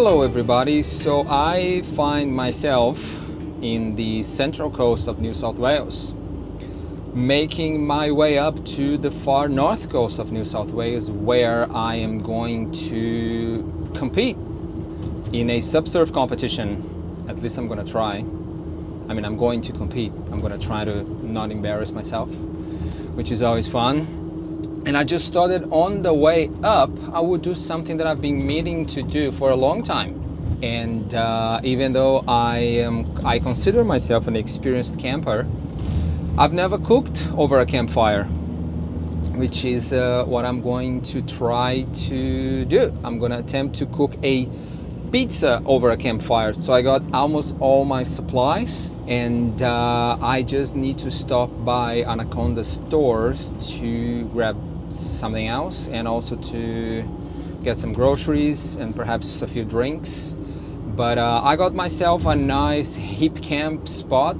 Hello everybody, so I find myself in the central coast of New South Wales, making my way up to the far north coast of New South Wales, where I am going to compete in a subsurf competition. At least I'm going to try. I mean, I'm going to compete. I'm going to try to not embarrass myself, which is always fun. And I just started on the way up. I would do something that I've been meaning to do for a long time. And even though I consider myself an experienced camper, I've never cooked over a campfire, which is what I'm going to try to do. I'm going to attempt to cook a pizza over a campfire. So I got almost all my supplies, and I just need to stop by Anaconda stores to grab something else, and also to get some groceries and perhaps a few drinks. But I got myself a nice Hipcamp spot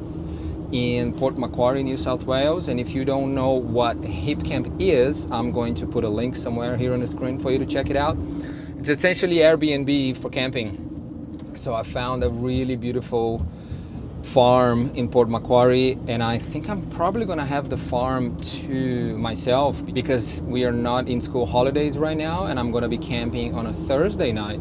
in Port Macquire, New South Wales. And if you don't know what Hipcamp is, I'm going to put a link somewhere here on the screen for you to check it out. It's essentially Airbnb for camping. So I found a really beautiful farm in Port Macquarie, and I think I'm probably gonna have the farm to myself because we are not in school holidays right now, and I'm gonna be camping on a Thursday night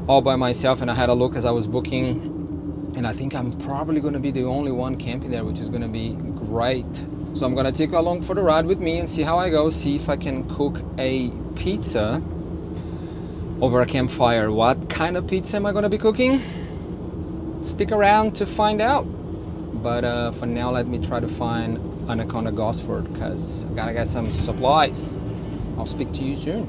all by myself. And I had a look as I was booking, and I think I'm probably gonna be the only one camping there, which is gonna be great. So I'm gonna take you along for the ride with me and see how I go, see if I can cook a pizza over a campfire. What kind of pizza am I gonna be cooking? Stick around to find out. But for now, let me try to find Anaconda Gosford, because I gotta get some supplies. I'll speak to you soon.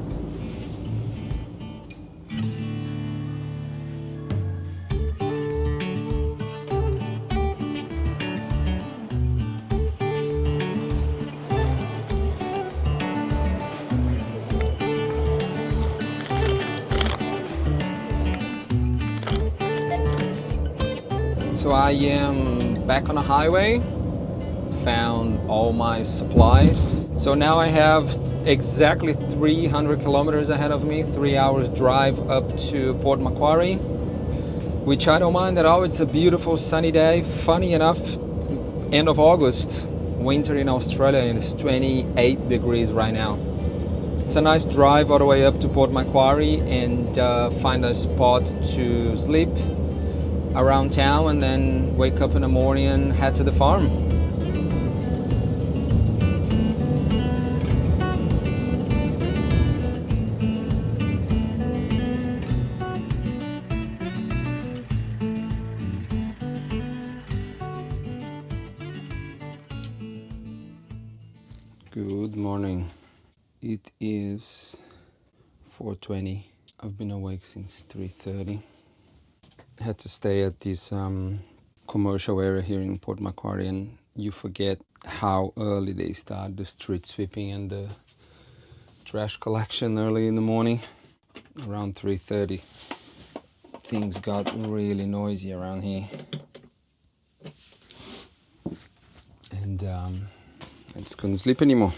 So I am back on the highway, found all my supplies. So now I have exactly 300 kilometers ahead of me, 3 hours drive up to Port Macquarie, which I don't mind at all. It's a beautiful sunny day. Funny enough, end of August, winter in Australia, and it's 28 degrees right now. It's a nice drive all the way up to Port Macquarie and find a spot to sleep around town, and then wake up in the morning and head to the farm. Good morning. It is 4:20. I've been awake since 3:30. Had to stay at this commercial area here in Port Macquarie, and you forget how early they start the street sweeping and the trash collection early in the morning. Around 3:30 things got really noisy around here, and I just couldn't sleep anymore.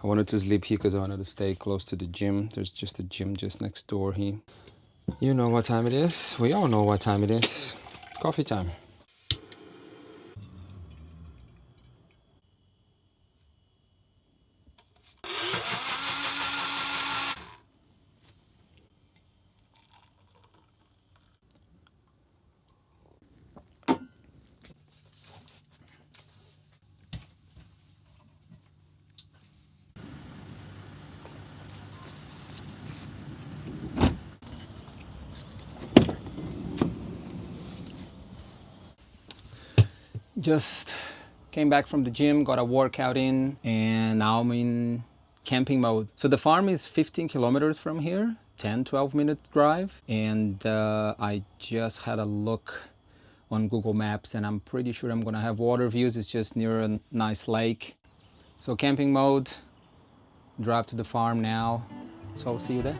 I wanted to sleep here because I wanted to stay close to the gym. There's just a gym just next door here. You know what time it is. We all know what time it is. Coffee time. Just came back from the gym, got a workout in, and now I'm in camping mode. So the farm is 15 kilometers from here, 10-12 minute drive, and I just had a look on Google Maps, and I'm pretty sure I'm gonna have water views. It's just near a nice lake. So camping mode, drive to the farm now. So I'll see you there.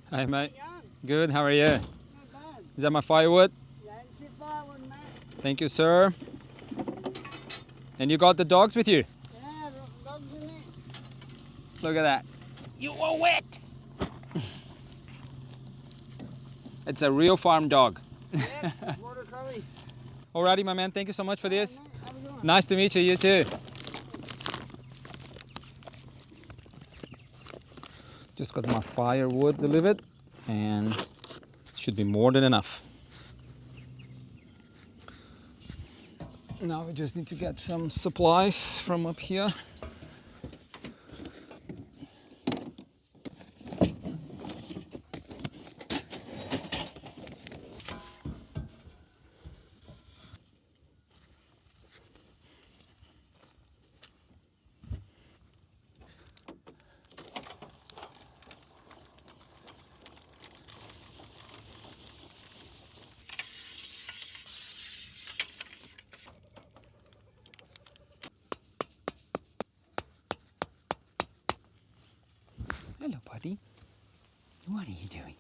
Hi, mate. Young, Good, how are you? not bad. Is that my firewood? Yeah, it's a firewood, mate. Thank you, sir. And you got the dogs with you? Yeah, dogs in it. Look at that. You are wet. It's a real farm dog. Yeah, border collie. Alrighty, my man. Thank you so much for this. Mate, have a good one. Nice to meet you. You too. Just got my firewood delivered, and should be more than enough. Now we just need to get some supplies from up here. Hello, buddy. What are you doing?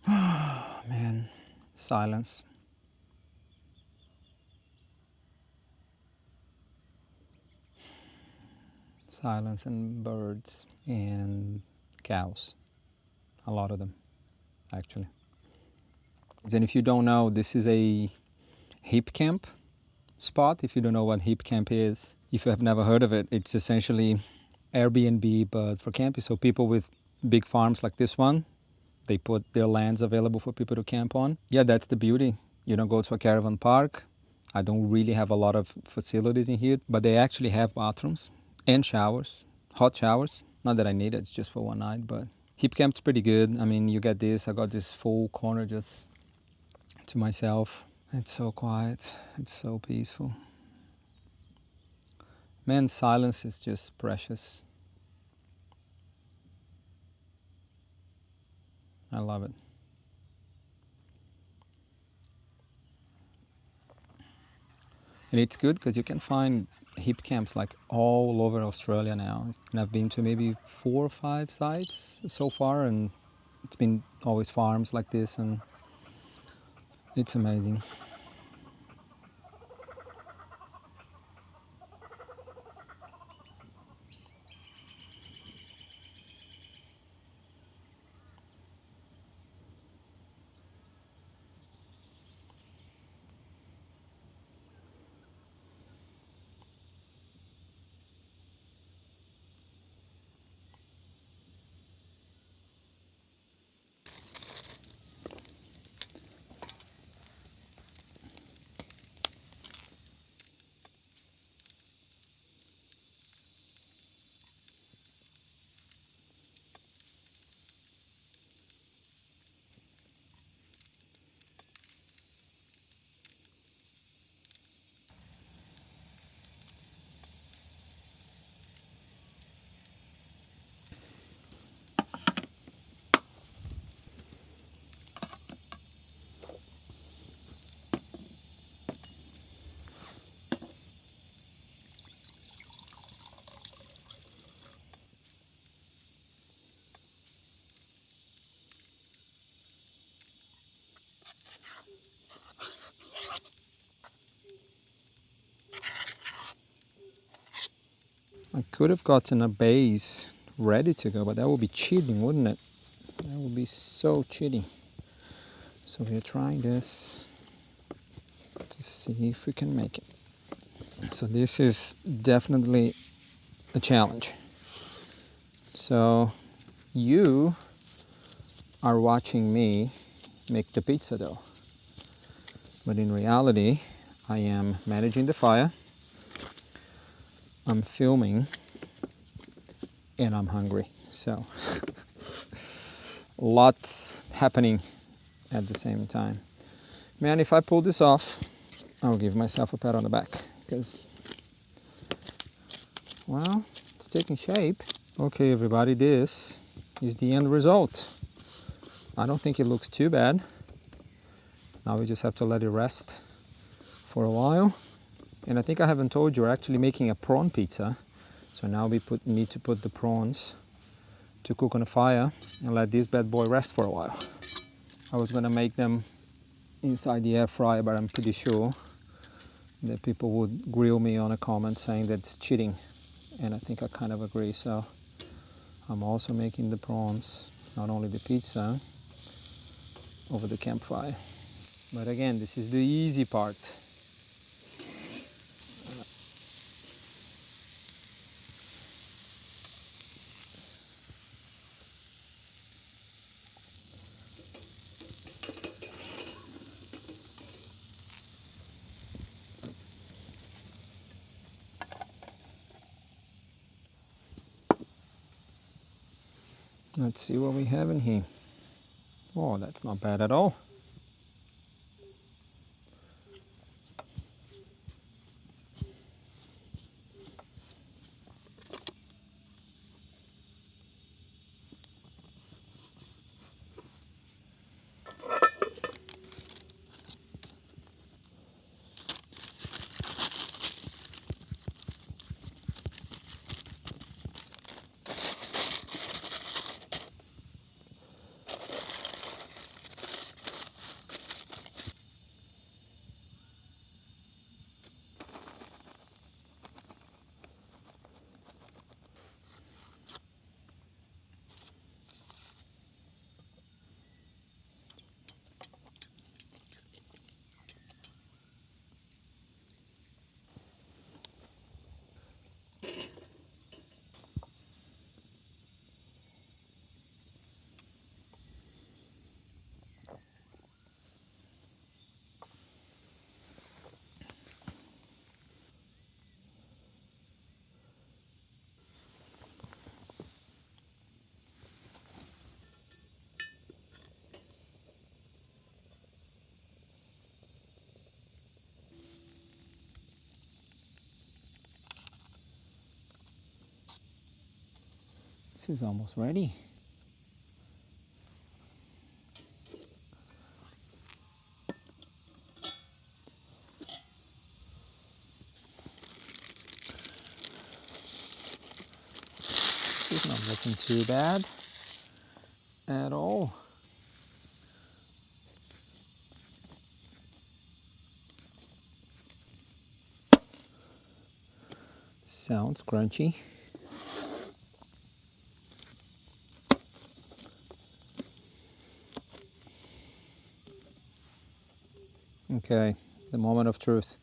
Oh, man, silence. Silence and birds and cows. A lot of them, actually. And if you don't know, this is a Hipcamp spot. If you don't know what Hipcamp is, if you have never heard of it, it's essentially Airbnb but for camping. So people with big farms like this one, they put their lands available for people to camp on. Yeah, that's the beauty. You don't go to a caravan park. I don't really have a lot of facilities in here, but they actually have bathrooms and showers, hot showers. Not that I need it, it's just for one night, but Hipcamp's pretty good. I mean, you get this, I got this full corner just to myself. It's so quiet, it's so peaceful. Man, silence is just precious. I love it. And it's good because you can find hip camps like all over Australia now. And I've been to maybe 4 or 5 sites so far, and it's been always farms like this, and it's amazing. I could have gotten a base ready to go, but that would be cheating, wouldn't it? That would be so cheating. So we're trying this to see if we can make it. So this is definitely a challenge. So you are watching me make the pizza dough. But in reality, I am managing the fire, I'm filming, and I'm hungry. So lots happening at the same time. Man, if I pull this off, I'll give myself a pat on the back because, well, it's taking shape. Okay, everybody, this is the end result. I don't think it looks too bad. Now we just have to let it rest for a while. And I think I haven't told you, we're actually making a prawn pizza. So now we need to put the prawns to cook on the fire and let this bad boy rest for a while. I was gonna make them inside the air fryer, but I'm pretty sure that people would grill me on a comment saying that it's cheating. And I think I kind of agree. So I'm also making the prawns, not only the pizza, over the campfire. But again, this is the easy part. Let's see what we have in here. Oh, that's not bad at all. This is almost ready. It's not looking too bad at all. Sounds crunchy. Okay, the moment of truth.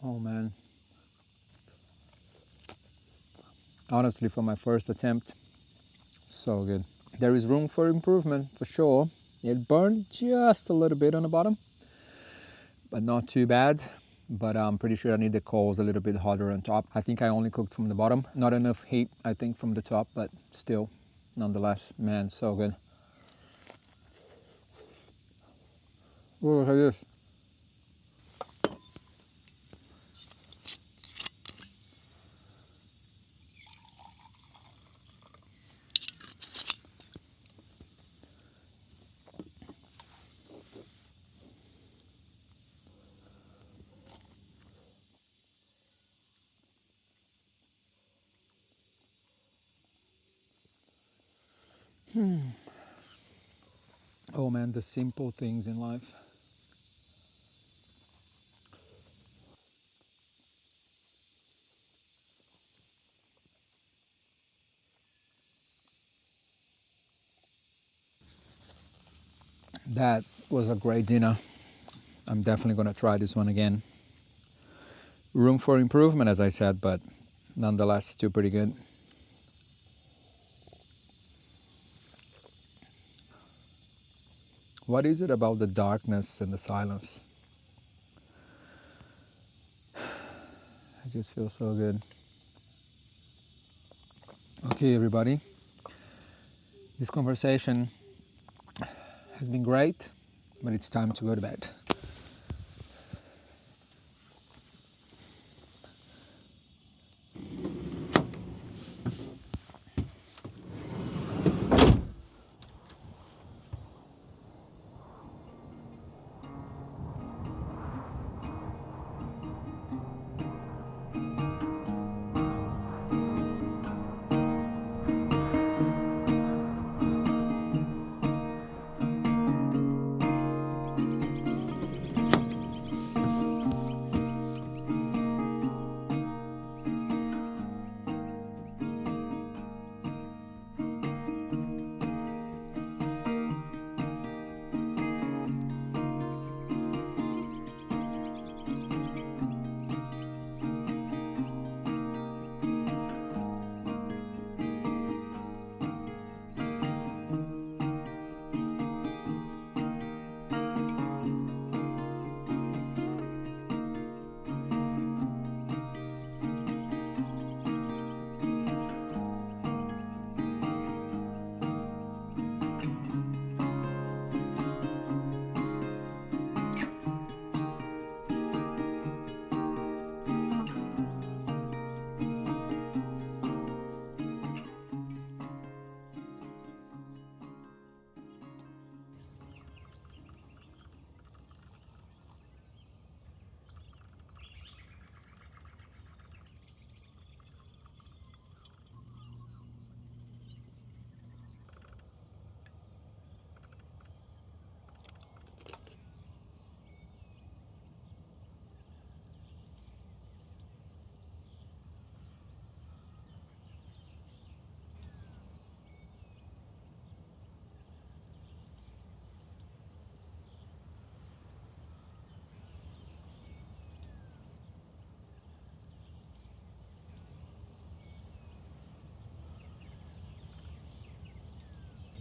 Oh man. Honestly, for my first attempt, so good. There is room for improvement for sure. It burned just a little bit on the bottom, but not too bad. But I'm pretty sure I need the coals a little bit hotter on top. I think I only cooked from the bottom. Not enough heat, I think, from the top, but still, nonetheless, man, so good. Oh, look at this. Oh man, the simple things in life. That was a great dinner. I'm definitely going to try this one again. Room for improvement, as I said, but nonetheless, still pretty good. What is it about the darkness and the silence? I just feel so good. Okay, everybody. This conversation has been great, but it's time to go to bed.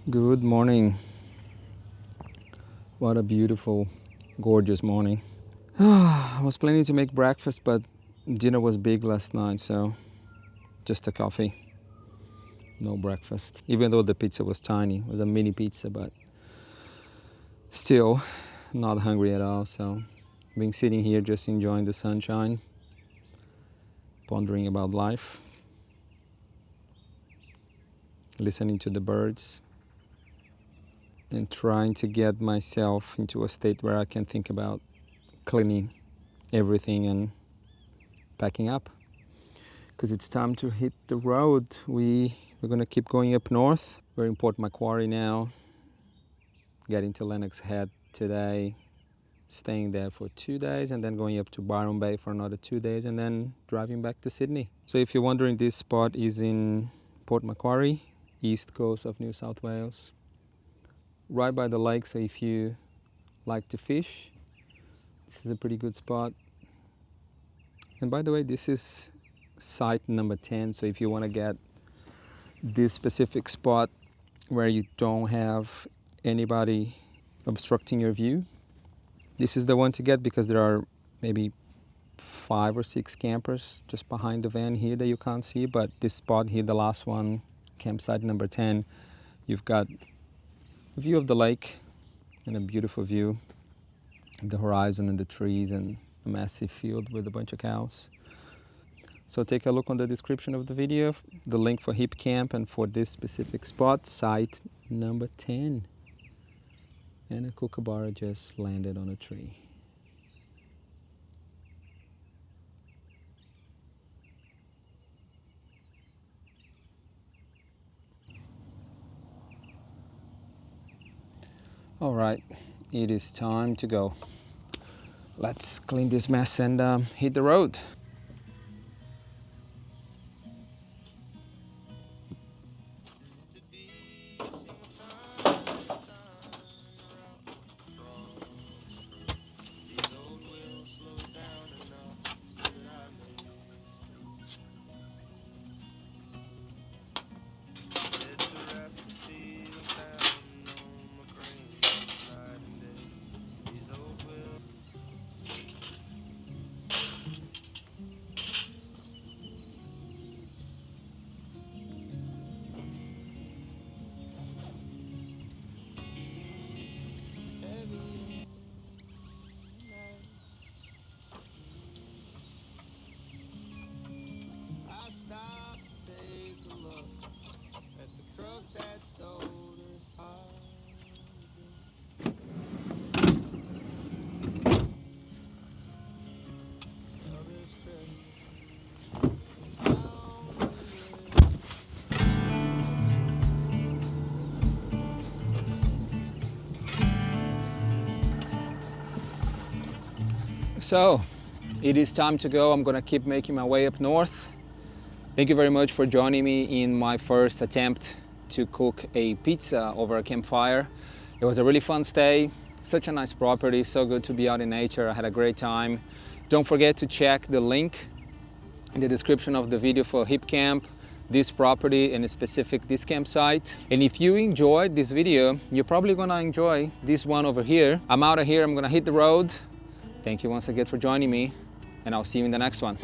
Good morning. What a beautiful, gorgeous morning. I was planning to make breakfast, but dinner was big last night, so just a coffee. No breakfast. Even though the pizza was tiny, it was a mini pizza, but still not hungry at all. So been sitting here just enjoying the sunshine, pondering about life, listening to the birds, and trying to get myself into a state where I can think about cleaning everything and packing up, because it's time to hit the road. We're gonna keep going up north. We're in Port Macquire now, getting to Lennox Head today, staying there for 2 days, and then going up to Byron Bay for another 2 days, and then driving back to Sydney. So if you're wondering, this spot is in Port Macquire, East Coast of New South Wales, right by the lake. So if you like to fish, this is a pretty good spot. And by the way, this is site number 10, so if you want to get this specific spot where you don't have anybody obstructing your view, this is the one to get, because there are maybe 5 or 6 campers just behind the van here that you can't see. But this spot here, the last one, campsite number 10, you've got a view of the lake and a beautiful view of the horizon and the trees and a massive field with a bunch of cows. So take a look on the description of the video, the link for Hipcamp and for this specific spot, site number 10. And a kookaburra just landed on a tree. All right, it is time to go. Let's clean this mess and hit the road. So it is time to go. I'm gonna keep making my way up north. Thank you very much for joining me in my first attempt to cook a pizza over a campfire. It was a really fun stay, such a nice property, so good to be out in nature. I had a great time. Don't forget to check the link in the description of the video for Hipcamp, this property, and specific this campsite. And if you enjoyed this video, you're probably gonna enjoy this one over here. I'm out of here, I'm gonna hit the road. Thank you once again for joining me, and I'll see you in the next one.